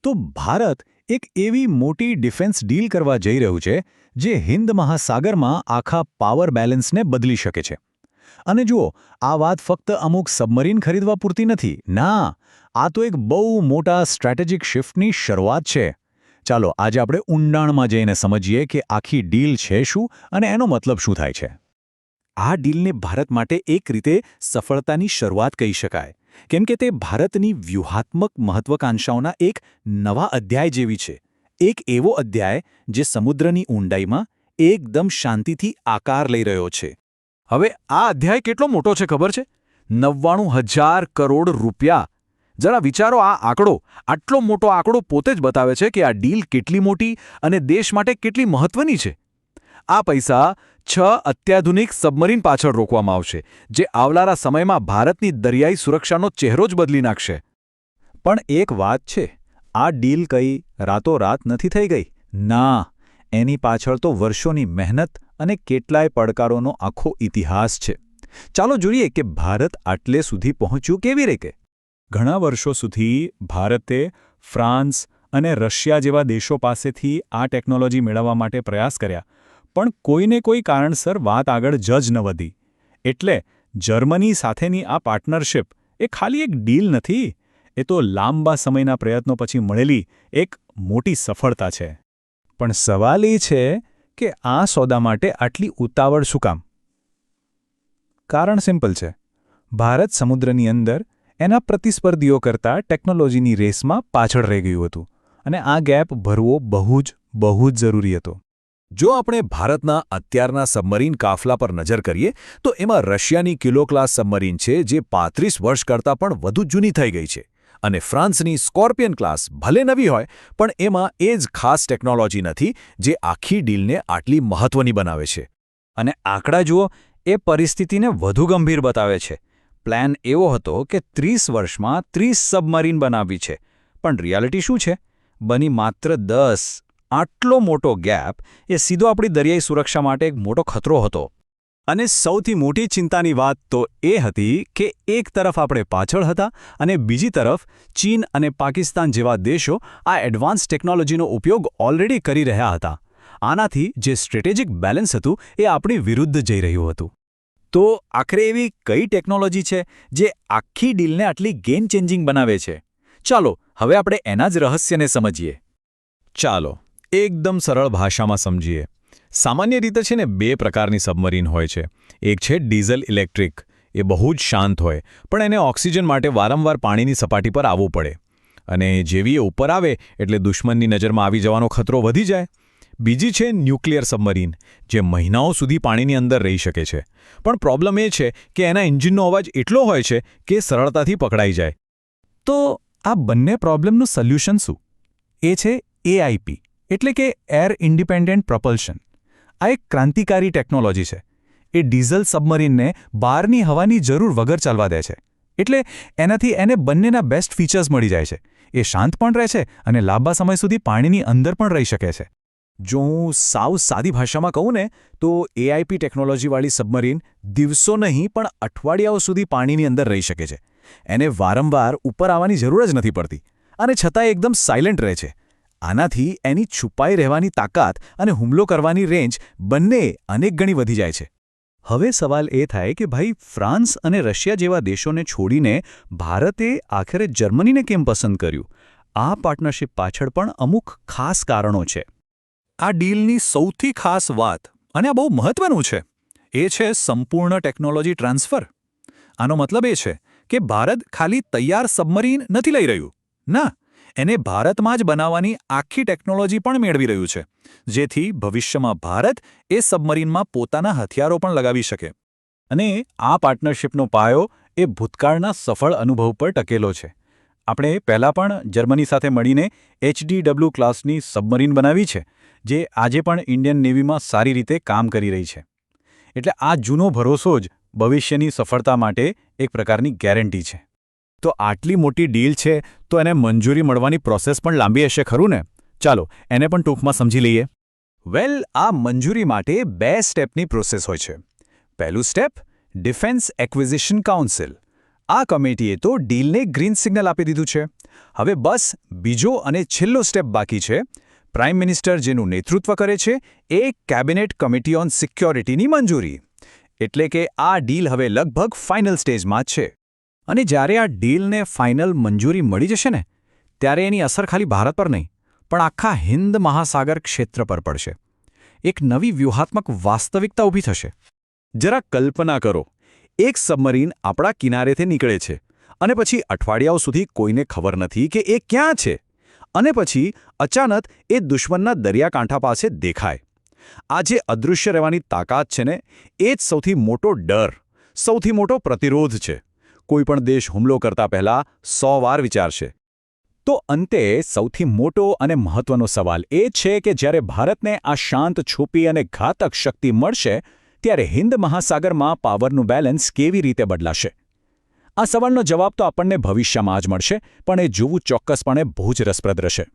તો ભારત એક એવી મોટી ડિફેન્સ ડીલ કરવા જઈ રહ્યું છે જે હિન્દ મહાસાગરમાં આખા પાવર બેલેન્સને બદલી શકે છે. અને જુઓ, આ વાત ફક્ત અમુક સબમરીન ખરીદવા પૂરતી નથી. ના, આ તો એક બહુ મોટા સ્ટ્રેટેજિક શિફ્ટની શરૂઆત છે. ચાલો આજે આપણે ઊંડાણમાં જઈને સમજીએ કે આખી ડીલ છે શું અને એનો મતલબ શું થાય છે. આ ડીલને ભારત માટે એક રીતે સફળતાની શરૂઆત કહી શકાય, કેમ કે તે ભારતની વ્યૂહાત્મક મહત્વાકાંક્ષાઓના એક નવા અધ્યાય જેવી છે. એક એવો અધ્યાય જે સમુદ્રની ઊંડાઈમાં એકદમ શાંતિથી આકાર લઈ રહ્યો છે. હવે આ અધ્યાય કેટલો મોટો છે ખબર છે? 99,000 કરોડ રૂપિયા. જરા વિચારો, આ આંકડો, આટલો મોટો આંકડો પોતે જ બતાવે છે કે આ ડીલ કેટલી મોટી અને દેશ માટે કેટલી મહત્વની છે. આ પૈસા 6 અત્યાધુનિક સબમરીન પાછળ રોકવામાં આવશે, જે આવનારા સમયમાં ભારતની દરિયાઈ સુરક્ષાનો ચહેરો જ બદલી નાખશે. પણ એક વાત છે, આ ડીલ કઈ રાતોરાત નથી થઈ ગઈ. ના, એની પાછળ તો વર્ષોની મહેનત અને કેટલાય પડકારોનો આખો ઇતિહાસ છે. ચાલો જોઈએ કે ભારત આટલે સુધી પહોંચ્યું કેવી રીતે. ઘણા વર્ષો સુધી ભારતે ફ્રાન્સ અને રશિયા જેવા દેશો પાસેથી આ ટેકનોલોજી મેળવવા માટે પ્રયાસ કર્યા, પણ કોઈને કોઈ કારણસર વાત આગળ જ ન વધી. એટલે જર્મની સાથેની આ પાર્ટનરશિપ એ ખાલી એક ડીલ નથી, એ તો લાંબા સમયના પ્રયત્નો પછી મળેલી એક મોટી સફળતા છે. પણ સવાલ એ છે કે આ સોદા માટે આટલી ઉતાવળ શું કામ? કારણ સિમ્પલ છે. ભારત સમુદ્રની અંદર એના પ્રતિસ્પર્ધીઓ કરતાં ટેકનોલોજીની રેસમાં પાછળ રહી ગયું હતું, અને આ ગેપ ભરવો બહુ જ જરૂરી હતો. જો આપણે ભારતના અત્યારના સબમરીન કાફલા પર નજર કરીએ તો એમાં રશિયાની કિલો ક્લાસ સબમરીન છે, જે 35 વર્ષ કરતાં પણ વધુ જૂની થઈ ગઈ છે, અને ફ્રાન્સની સ્કોર્પિયન ક્લાસ ભલે નવી હોય, પણ એમાં એ જ ખાસ ટેકનોલોજી નથી જે આખી ડીલને આટલી મહત્વની બનાવે છે. અને આંકડા જુઓ, એ પરિસ્થિતિને વધુ ગંભીર બતાવે છે. પ્લાન એવો હતો કે 30 વર્ષમાં 30 સબમરીન બનાવવી છે, પણ રિયાલિટી શું છે? બની માત્ર 10. આટલો મોટો ગેપ એ સીધો આપણી દરિયાઈ સુરક્ષા માટે એક મોટો ખતરો હતો. અને સૌથી મોટી ચિંતાની વાત તો એ હતી કે એક તરફ આપણે પાછળ હતા અને બીજી તરફ ચીન અને પાકિસ્તાન જેવા દેશો આ એડવાન્સ ટેકનોલોજીનો ઉપયોગ ઓલરેડી કરી રહ્યા હતા. આનાથી જે સ્ટ્રેટેજિક બેલેન્સ હતું એ આપણી વિરુદ્ધ જઈ રહ્યું હતું. તો આખરે એવી કઈ ટેકનોલોજી છે જે આખી ડીલને આટલી ગેમ ચેન્જિંગ બનાવે છે? ચાલો હવે આપણે એના જ રહસ્યને સમજીએ. ચાલો એકદમ સરળ ભાષામાં સમજીએ. સામાન્ય રીતે છે ને 2 પ્રકારની સબમરીન હોય છે. એક છે ડીઝલ ઇલેક્ટ્રિક. એ બહુ જ શાંત હોય, પણ એને ઓક્સિજન માટે વારંવાર પાણીની સપાટી પર આવવું પડે, અને જેવી એ ઉપર આવે એટલે દુશ્મનની નજરમાં આવી જવાનો ખતરો વધી જાય. બીજી છે ન્યુક્લિયર સબમરીન, જે મહિનાઓ સુધી પાણીની અંદર રહી શકે છે, પણ પ્રોબ્લેમ એ છે કે એના એન્જિનનો અવાજ એટલો હોય છે કે સરળતાથી પકડાઈ જાય. તો આ બંને પ્રોબ્લેમનું સોલ્યુશન શું? એ છે AIP, એટલે કે એર ઇન્ડિપેન્ડન્ટ પ્રોપલ્શન. આ એક ક્રાંતિકારી ટેકનોલોજી છે. એ ડીઝલ સબમરીનને બહારની હવાની જરૂર વગર ચાલવા દે છે. એટલે એનાથી એને બંનેના બેસ્ટ ફીચર્સ મળી જાય છે. એ શાંત પણ રહે છે અને લાંબા સમય સુધી પાણીની અંદર પણ રહી શકે છે. જો હું સાવ સાદી ભાષામાં કહું ને, તો AIP ટેકનોલોજીવાળી સબમરીન દિવસો નહીં પણ અઠવાડિયાઓ સુધી પાણીની અંદર રહી શકે છે. એને વારંવાર ઉપર આવવાની જરૂર જ નથી પડતી, અને છતાં એકદમ સાયલેન્ટ રહે છે. આનાથી એની છુપાઈ રહેવાની તાકાત અને હુમલો કરવાની રેન્જ બંને અનેક ગણી વધી જાય છે. હવે સવાલ એ થાય કે ભાઈ, ફ્રાન્સ અને રશિયા જેવા દેશોને છોડીને ભારતે આખરે જર્મનીને કેમ પસંદ કર્યું? આ પાર્ટનરશિપ પાછળ પણ અમુક ખાસ કારણો છે. આ ડીલની સૌથી ખાસ વાત, અને આ બહુ મહત્વનું છે, એ છે સંપૂર્ણ ટેકનોલોજી ટ્રાન્સફર. આનો મતલબ એ છે કે ભારત ખાલી તૈયાર સબમરીન નથી લઈ રહ્યું. ના, એને ભારતમાં જ બનાવવાની આખી ટેકનોલોજી પણ મેળવી રહ્યું છે, જેથી ભવિષ્યમાં ભારત એ સબમરીનમાં પોતાના હથિયારો પણ લગાવી શકે. અને આ પાર્ટનરશિપનો પાયો એ ભૂતકાળના સફળ અનુભવ પર ટકેલો છે. આપણે પહેલાં પણ જર્મની સાથે મળીને HDW ક્લાસની સબમરીન બનાવી છે, જે આજે પણ ઇન્ડિયન નેવીમાં સારી રીતે કામ કરી રહી છે. એટલે આ જૂનો ભરોસો જ ભવિષ્યની સફળતા માટે એક પ્રકારની ગેરંટી છે. તો આટલી મોટી ડીલ છે, તો એને મંજૂરી મળવાની પ્રોસેસ પણ લાંબી હશે, ખરું ને? ચાલો એને પણ ટૂંકમાં સમજી લઈએ. વેલ, આ મંજૂરી માટે 2 સ્ટેપની પ્રોસેસ હોય છે. પહેલું સ્ટેપ, ડિફેન્સ એક્વિઝિશન કાઉન્સિલ. આ કમિટીએ તો ડીલને ગ્રીન સિગ્નલ આપી દીધું છે. હવે બસ બીજો અને છેલ્લો સ્ટેપ બાકી છે. પ્રાઇમ મિનિસ્ટર જેનું નેતૃત્વ કરે છે એ કેબિનેટ કમિટી ઓન સિક્યોરિટીની મંજૂરી. એટલે કે આ ડીલ હવે લગભગ ફાઇનલ સ્ટેજમાં જ છે. અને જ્યારે આ ડીલને ફાઇનલ મંજૂરી મળી જશે ને ત્યારે એની અસર ખાલી ભારત પર નહીં પણ આખા હિન્દ મહાસાગર ક્ષેત્ર પર પડશે. એક નવી વ્યૂહાત્મક વાસ્તવિકતા ઊભી થશે. જરા કલ્પના કરો, એક સબમરીન આપણા કિનારેથી નીકળે છે અને પછી અઠવાડિયાઓ સુધી કોઈને ખબર નથી કે એ ક્યાં છે, અને પછી અચાનક એ દુશ્મનના દરિયાકાંઠા પાસે દેખાય. આ જે અદૃશ્ય રહેવાની તાકાત છે ને, એ જ સૌથી મોટો ડર, સૌથી મોટો પ્રતિરોધ છે. કોઈપણ દેશ હુમલો કરતા પહેલા 100 વાર વિચારશે. તો અંતે સૌથી મોટો અને મહત્વનો સવાલ એ છે કે જ્યારે ભારતને આ શાંત, છુપી અને ઘાતક શક્તિ મળશે ત્યારે હિન્દ મહાસાગરમાં પાવરનું બેલેન્સ કેવી રીતે બદલાશે? આ સવાલનો જવાબ તો આપણને ભવિષ્યમાં જ મળશે, પણ એ જોવું ચોક્કસપણે બહુ જ રસપ્રદ રહેશે.